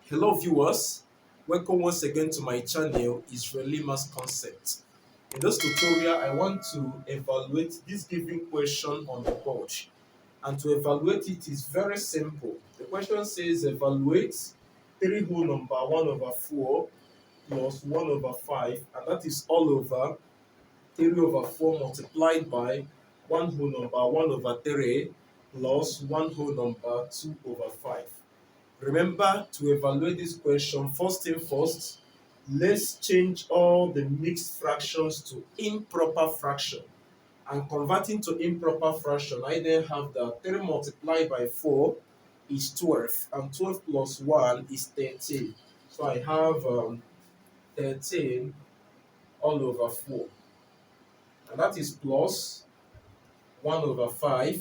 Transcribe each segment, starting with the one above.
Hello viewers, welcome once again to my channel Israeli Math Concept. In this tutorial, I want to evaluate this given question on the board. And to evaluate it is very simple. The question says evaluate 3 whole number 1 over 4 plus 1 over 5, and that is all over 3 over 4 multiplied by 1 whole number 1 over 3 plus 1 whole number 2 over 5. Remember to evaluate this question. First thing first, let's change all the mixed fractions to improper fraction. And converting to improper fraction, I then have that 3 multiplied by 4 is 12, and 12 plus 1 is 13. So I have 13 all over 4. And that is plus 1 over 5,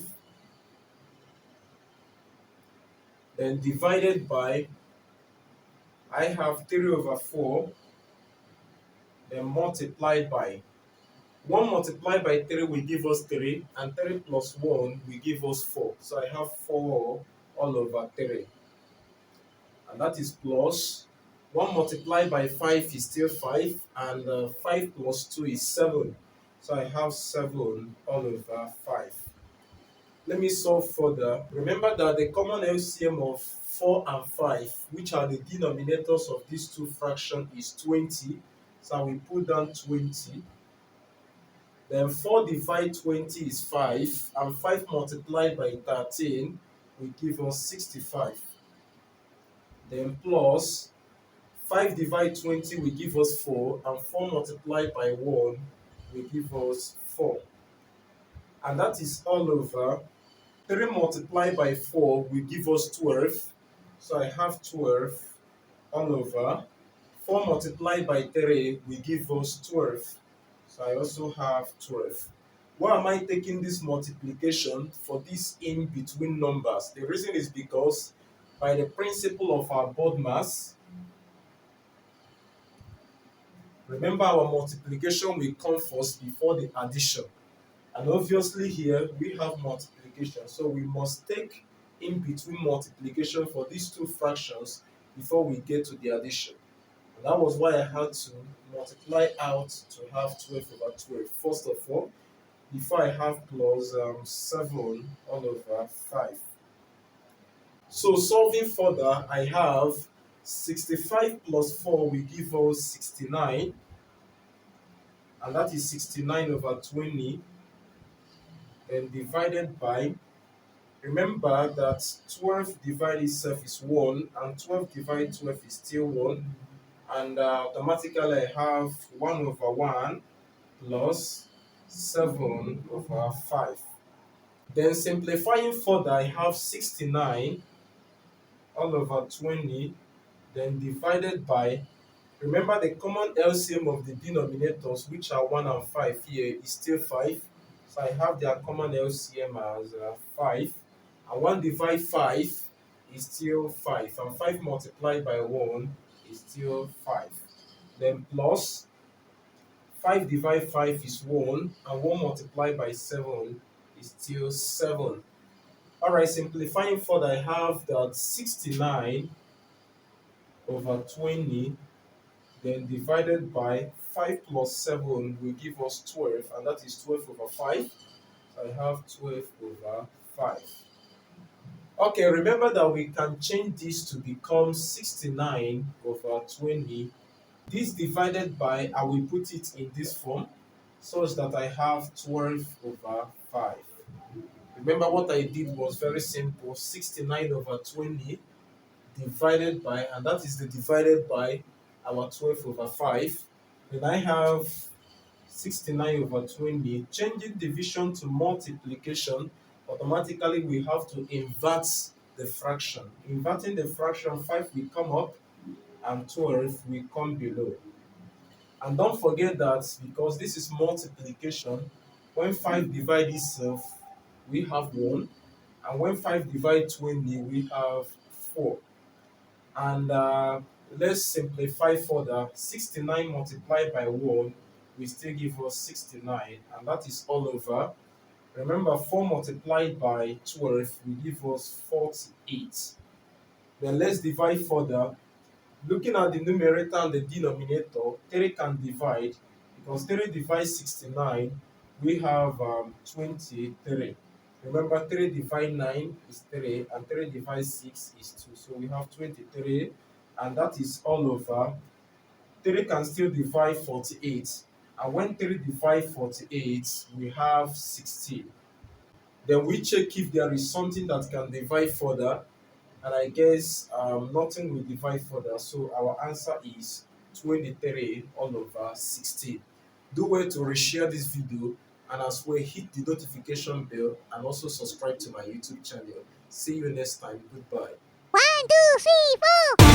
then divided by, I have 3 over 4, then multiplied by 1 multiplied by 3 will give us 3, and 3 plus 1 will give us 4. So I have 4 all over 3. And that is plus 1 multiplied by 5 is still 5, and 5 plus 2 is 7. So I have 7 all over 5. Let me solve further. Remember that the common LCM of 4 and 5, which are the denominators of these two fractions, is 20. So I will put down 20. Then 4 divided 20 is 5, and 5 multiplied by 13 will give us 65. Then plus 5 divided 20 will give us 4, and 4 multiplied by 1 will give us 4. And that is all over 3 multiplied by 4 will give us 12. So I have 12 all over 4 multiplied by 3 will give us 12. So I also have 12. Why am I taking this multiplication for these in between numbers? The reason is because by the principle of our board mass, remember our multiplication will come first before the addition. And obviously here we have multiplication. So we must take in between multiplication for these two fractions before we get to the addition. And that was why I had to multiply out to have 12 over 12. First of all, before I have plus 7 all over 5. So solving further, I have 65 plus 4 will give us 69. And that is 69 over 20. Then divided by, remember that 12 divided itself is 1, and 12 divided 12 is still 1. And automatically I have 1 over 1 plus 7 over 5. Then simplifying further, I have 69 all over 20, then divided by, remember the common LCM of the denominators, which are 1 and 5 here, is still 5. So I have their common LCM as 5. And 1 divided 5 is still 5. And 5 multiplied by 1 is still 5. Then plus 5 divided 5 is 1. And 1 multiplied by 7 is still 7. Alright, simplifying further, I have that 69 over 20, then divided by 5 plus 7 will give us 12, and that is 12 over 5. So I have 12 over 5. Okay, remember that we can change this to become 69 over 20. This divided by, I will put it in this form, such that I have 12 over 5. Remember what I did was very simple, 69 over 20 divided by, and that is the divided by our 12 over 5. Then I have 69 over 20. Changing division to multiplication, automatically we have to invert the fraction. Inverting the fraction, 5 will come up and 12 will come below. And don't forget that because this is multiplication, when 5 divides itself, we have 1. And when 5 divides 20, we have 4. And let's simplify further. 69 multiplied by 1 will still give us 69, and that is all over. Remember, 4 multiplied by 12 will give us 48. Then let's divide further. Looking at the numerator and the denominator, 3 can divide because 3 divides 69, we have 23. Remember, 3 divided 9 is 3, and 3 divided 6 is 2. So we have 23, and that is all over. 3 can still divide 48. And when 3 divide 48, we have 16. Then we check if there is something that can divide further, and I guess nothing will divide further. So our answer is 23 all over 16. Do well to reshare this video, and as well hit the notification bell and also subscribe to my YouTube channel. See you next time. Goodbye. 1, 2, 3, 4.